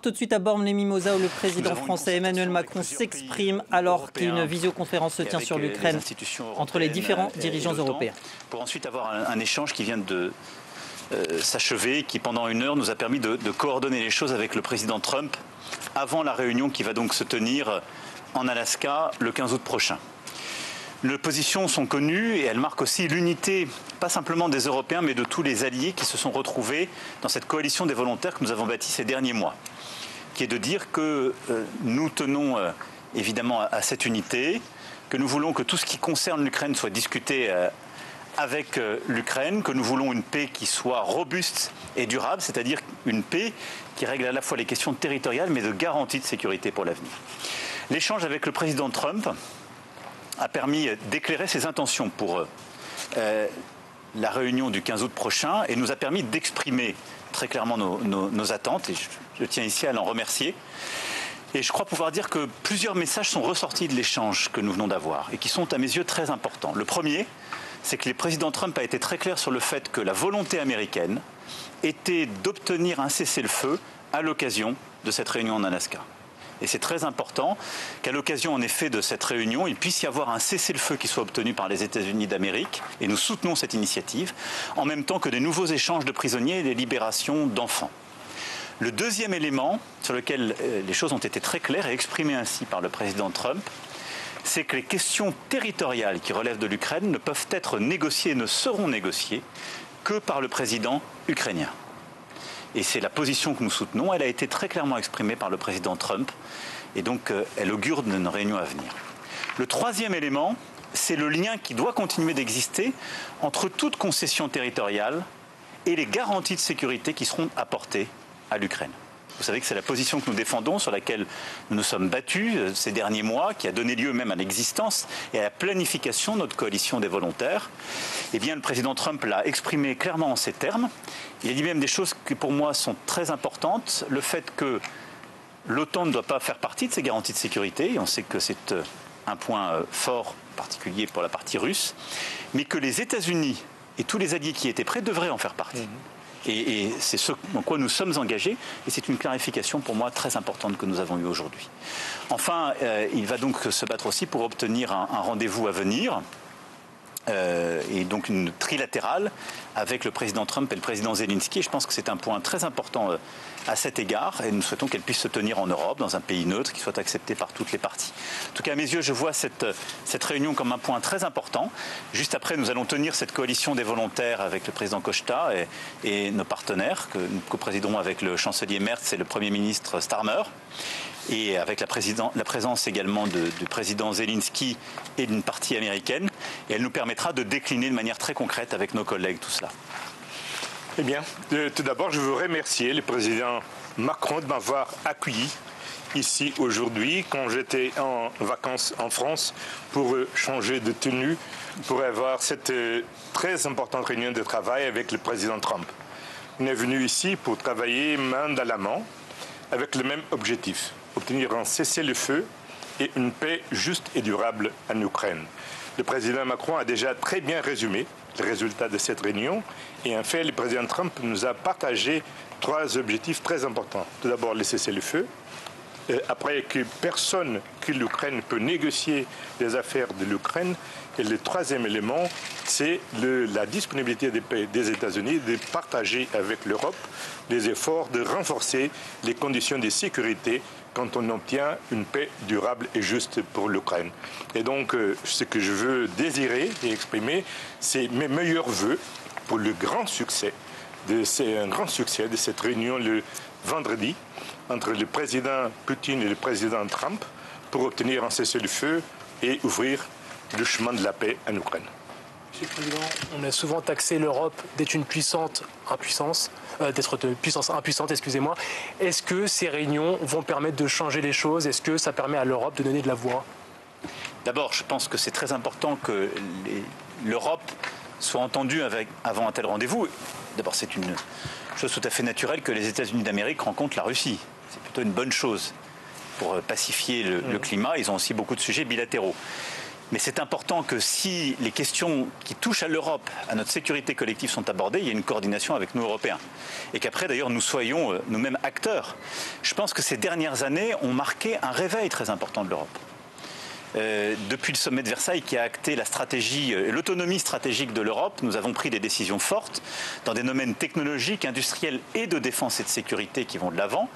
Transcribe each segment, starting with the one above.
tout de suite à Bormes-les-Mimosas où le président français Emmanuel Macron s'exprime alors qu'une visioconférence se tient sur l'Ukraine entre les différents dirigeants européens. Pour ensuite avoir un échange qui vient de s'achever, qui pendant une heure nous a permis de coordonner les choses avec le président Trump avant la réunion qui va donc se tenir en Alaska le 15 août prochain. Nos positions sont connues et elles marquent aussi l'unité, pas simplement des Européens, mais de tous les alliés qui se sont retrouvés dans cette coalition des volontaires que nous avons bâtie ces derniers mois, qui est de dire que nous tenons évidemment à cette unité, que nous voulons que tout ce qui concerne l'Ukraine soit discuté avec l'Ukraine, que nous voulons une paix qui soit robuste et durable, c'est-à-dire une paix qui règle à la fois les questions territoriales, mais de garantie de sécurité pour l'avenir. L'échange avec le président Trump a permis d'éclairer ses intentions pour la réunion du 15 août prochain et nous a permis d'exprimer très clairement nos attentes et je tiens ici à l'en remercier. Et je crois pouvoir dire que plusieurs messages sont ressortis de l'échange que nous venons d'avoir et qui sont à mes yeux très importants. Le premier, c'est que le président Trump a été très clair sur le fait que la volonté américaine était d'obtenir un cessez-le-feu à l'occasion de cette réunion en Alaska. Et c'est très important qu'à l'occasion, en effet, de cette réunion, il puisse y avoir un cessez-le-feu qui soit obtenu par les États-Unis d'Amérique, et nous soutenons cette initiative, en même temps que des nouveaux échanges de prisonniers et des libérations d'enfants. Le deuxième élément, sur lequel les choses ont été très claires et exprimées ainsi par le président Trump, c'est que les questions territoriales qui relèvent de l'Ukraine ne peuvent être négociées et ne seront négociées que par le président ukrainien. Et c'est la position que nous soutenons. Elle a été très clairement exprimée par le président Trump. Et donc, elle augure d'une réunion à venir. Le troisième élément, c'est le lien qui doit continuer d'exister entre toute concession territoriale et les garanties de sécurité qui seront apportées à l'Ukraine. Vous savez que c'est la position que nous défendons, sur laquelle nous nous sommes battus ces derniers mois, qui a donné lieu même à l'existence et à la planification de notre coalition des volontaires. Eh bien, le président Trump l'a exprimé clairement en ces termes. Il a dit même des choses qui, pour moi, sont très importantes. Le fait que l'OTAN ne doit pas faire partie de ces garanties de sécurité, et on sait que c'est un point fort, particulier pour la partie russe, mais que les États-Unis et tous les alliés qui étaient prêts devraient en faire partie. Et c'est ce dans quoi nous sommes engagés, et c'est une clarification pour moi très importante que nous avons eue aujourd'hui. Enfin, il va donc se battre aussi pour obtenir un rendez-vous à venir, et donc une trilatérale avec le président Trump et le président Zelensky. Et je pense que c'est un point très important à cet égard, et nous souhaitons qu'elle puisse se tenir en Europe, dans un pays neutre, qui soit accepté par toutes les parties. En tout cas, à mes yeux, je vois cette réunion comme un point très important. Juste après, nous allons tenir cette coalition des volontaires avec le président Costa et nos partenaires, que nous coprésiderons avec le chancelier Merz et le Premier ministre Starmer, et avec la présence également du président Zelensky et d'une partie américaine. Et elle nous permettra de décliner de manière très concrète avec nos collègues tout cela. Eh bien, tout d'abord, je veux remercier le président Macron de m'avoir accueilli ici aujourd'hui quand j'étais en vacances en France pour changer de tenue, pour avoir cette très importante réunion de travail avec le président Trump. On est venu ici pour travailler main dans la main avec le même objectif, obtenir un cessez-le-feu et une paix juste et durable en Ukraine. Le président Macron a déjà très bien résumé les résultats de cette réunion. Et en fait, le président Trump nous a partagé 3 objectifs très importants. Tout d'abord, le cessez-le-feu. Après, que personne que l'Ukraine peut négocier les affaires de l'Ukraine. Et le 3e élément, c'est la disponibilité des États-Unis de partager avec l'Europe les efforts de renforcer les conditions de sécurité quand on obtient une paix durable et juste pour l'Ukraine. Et donc, ce que je veux désirer et exprimer, c'est mes meilleurs vœux pour le grand succès de cette réunion le vendredi entre le président Poutine et le président Trump pour obtenir un cessez-le-feu et ouvrir le chemin de la paix en Ukraine. Monsieur le Président, on a souvent taxé l'Europe d'être une puissance impuissante. Excusez-moi. Est-ce que ces réunions vont permettre de changer les choses? Est-ce que ça permet à l'Europe de donner de la voix? D'abord, je pense que c'est très important que l'Europe soit entendue avant un tel rendez-vous. D'abord, c'est une chose tout à fait naturelle que les États-Unis d'Amérique rencontrent la Russie. C'est plutôt une bonne chose pour pacifier le climat. Ils ont aussi beaucoup de sujets bilatéraux. Mais c'est important que si les questions qui touchent à l'Europe, à notre sécurité collective sont abordées, il y ait une coordination avec nous, Européens. Et qu'après, d'ailleurs, nous soyons nous-mêmes acteurs. Je pense que ces dernières années ont marqué un réveil très important de l'Europe. Depuis le sommet de Versailles qui a acté la stratégie, l'autonomie stratégique de l'Europe, nous avons pris des décisions fortes dans des domaines technologiques, industriels et de défense et de sécurité qui vont de l'avant.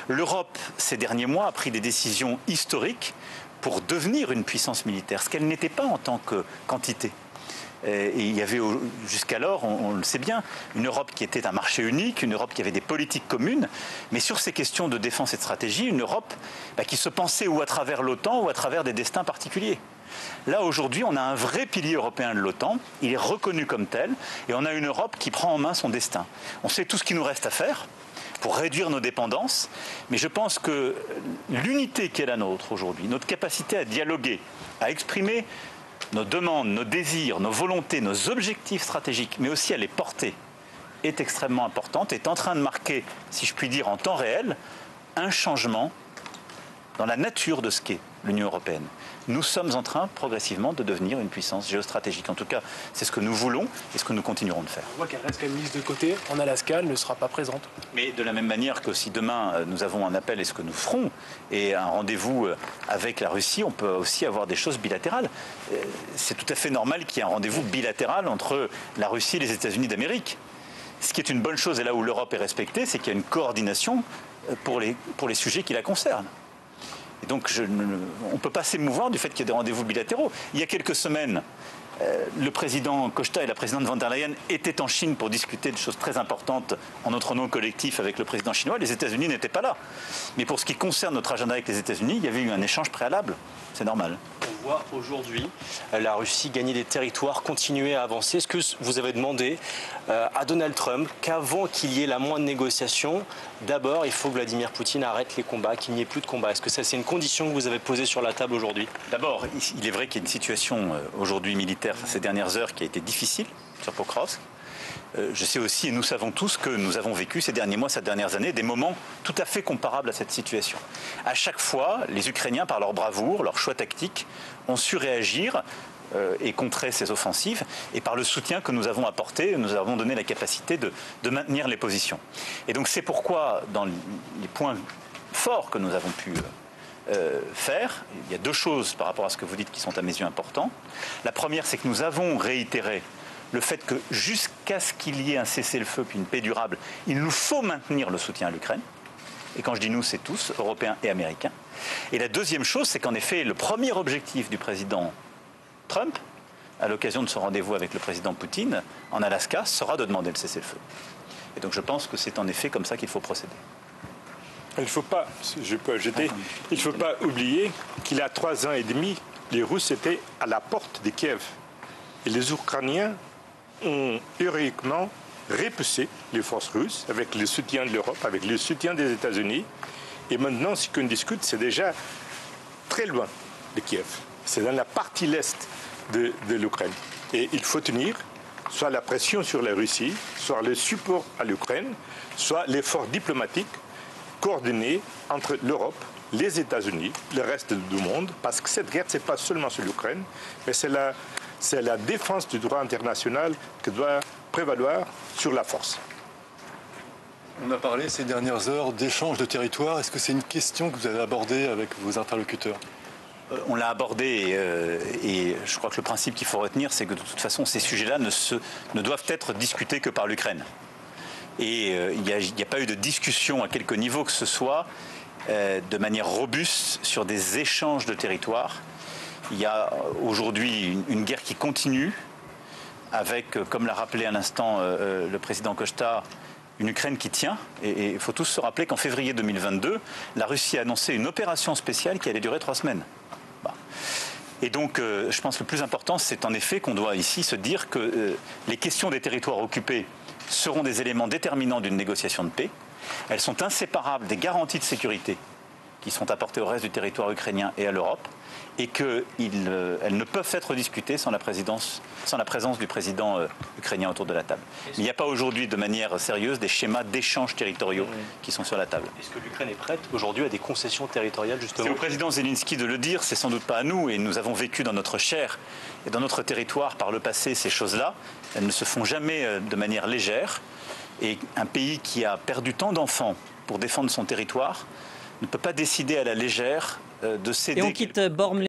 L'Europe, ces derniers mois, a pris des décisions historiques pour devenir une puissance militaire, ce qu'elle n'était pas en tant que quantité. Et il y avait jusqu'alors, on le sait bien, une Europe qui était un marché unique, une Europe qui avait des politiques communes, mais sur ces questions de défense et de stratégie, une Europe qui se pensait ou à travers l'OTAN ou à travers des destins particuliers. Là, aujourd'hui, on a un vrai pilier européen de l'OTAN, il est reconnu comme tel, et on a une Europe qui prend en main son destin. On sait tout ce qu'il nous reste à faire pour réduire nos dépendances, mais je pense que l'unité qui est la nôtre aujourd'hui, notre capacité à dialoguer, à exprimer nos demandes, nos désirs, nos volontés, nos objectifs stratégiques, mais aussi à les porter, est extrêmement importante, est en train de marquer, si je puis dire, en temps réel, un changement dans la nature de ce qu'est l'Union européenne. Nous sommes en train, progressivement, de devenir une puissance géostratégique. En tout cas, c'est ce que nous voulons et ce que nous continuerons de faire. On voit qu'elle reste quand même mise de côté. En Alaska, elle ne sera pas présente. Mais de la même manière que si demain, nous avons un appel, et ce que nous ferons, et un rendez-vous avec la Russie, on peut aussi avoir des choses bilatérales. C'est tout à fait normal qu'il y ait un rendez-vous bilatéral entre la Russie et les États-Unis d'Amérique. Ce qui est une bonne chose, et là où l'Europe est respectée, c'est qu'il y a une coordination pour les sujets qui la concernent. Et donc, on ne peut pas s'émouvoir du fait qu'il y ait des rendez-vous bilatéraux. Il y a quelques semaines, le président Costa et la présidente von der Leyen étaient en Chine pour discuter de choses très importantes en notre nom collectif avec le président chinois. Les États-Unis n'étaient pas là. Mais pour ce qui concerne notre agenda avec les États-Unis, il y avait eu un échange préalable. C'est normal. On voit aujourd'hui la Russie gagner des territoires, continuer à avancer. Est-ce que vous avez demandé à Donald Trump qu'avant qu'il y ait la moindre négociation, d'abord il faut que Vladimir Poutine arrête les combats, qu'il n'y ait plus de combats? Est-ce que ça c'est une condition que vous avez posée sur la table aujourd'hui? D'abord, il est vrai qu'il y a une situation aujourd'hui militaire ces dernières heures qui a été difficile sur Pokrovsk. Je sais aussi, et nous savons tous, que nous avons vécu ces derniers mois, ces dernières années, des moments tout à fait comparables à cette situation. À chaque fois, les Ukrainiens, par leur bravoure, leur choix tactique, ont su réagir et contrer ces offensives. Et par le soutien que nous avons apporté, nous avons donné la capacité de maintenir les positions. Et donc c'est pourquoi, dans les points forts que nous avons pu faire, il y a deux choses par rapport à ce que vous dites qui sont à mes yeux importants. La première, c'est que nous avons réitéré le fait que jusqu'à ce qu'il y ait un cessez-le-feu puis une paix durable, il nous faut maintenir le soutien à l'Ukraine. Et quand je dis nous, c'est tous, Européens et Américains. Et la deuxième chose, c'est qu'en effet, le premier objectif du président Trump, à l'occasion de son rendez-vous avec le président Poutine en Alaska, sera de demander le cessez-le-feu. Et donc je pense que c'est en effet comme ça qu'il faut procéder. Il ne faut pas, il faut pas oublier qu'il y a 3 ans et demi, les Russes étaient à la porte de Kiev. Et les Ukrainiens ont héroïquement repoussé les forces russes avec le soutien de l'Europe, avec le soutien des États-Unis. Et maintenant, ce qu'on discute, c'est déjà très loin de Kiev. C'est dans la partie l'est de l'Ukraine. Et il faut tenir soit la pression sur la Russie, soit le support à l'Ukraine, soit l'effort diplomatique coordonné entre l'Europe, les États-Unis, le reste du monde, parce que cette guerre, ce n'est pas seulement sur l'Ukraine, mais c'est la défense du droit international qui doit prévaloir sur la force. On a parlé ces dernières heures d'échange de territoire. Est-ce que c'est une question que vous avez abordée avec vos interlocuteurs? On l'a abordé et je crois que le principe qu'il faut retenir, c'est que de toute façon, ces sujets-là ne doivent être discutés que par l'Ukraine. Et il n'y a pas eu de discussion à quelque niveau que ce soit de manière robuste sur des échanges de territoire. Il y a aujourd'hui une guerre qui continue avec, comme l'a rappelé à l'instant le président Costa, une Ukraine qui tient. Et il faut tous se rappeler qu'en février 2022, la Russie a annoncé une opération spéciale qui allait durer 3 semaines. Et donc, je pense que le plus important, c'est en effet qu'on doit ici se dire que les questions des territoires occupés seront des éléments déterminants d'une négociation de paix. Elles sont inséparables des garanties de sécurité qui sont apportées au reste du territoire ukrainien et à l'Europe, et qu'elles ne peuvent être discutées sans la présence du président ukrainien autour de la table. Il n'y a pas aujourd'hui de manière sérieuse des schémas d'échanges territoriaux qui sont sur la table. Est-ce que l'Ukraine est prête aujourd'hui à des concessions territoriales justement? C'est au président Zelensky de le dire, c'est sans doute pas à nous, et nous avons vécu dans notre chair et dans notre territoire par le passé ces choses-là. Elles ne se font jamais de manière légère, et un pays qui a perdu tant d'enfants pour défendre son territoire ne peut pas décider à la légère de céder. Et on quitte Bormes.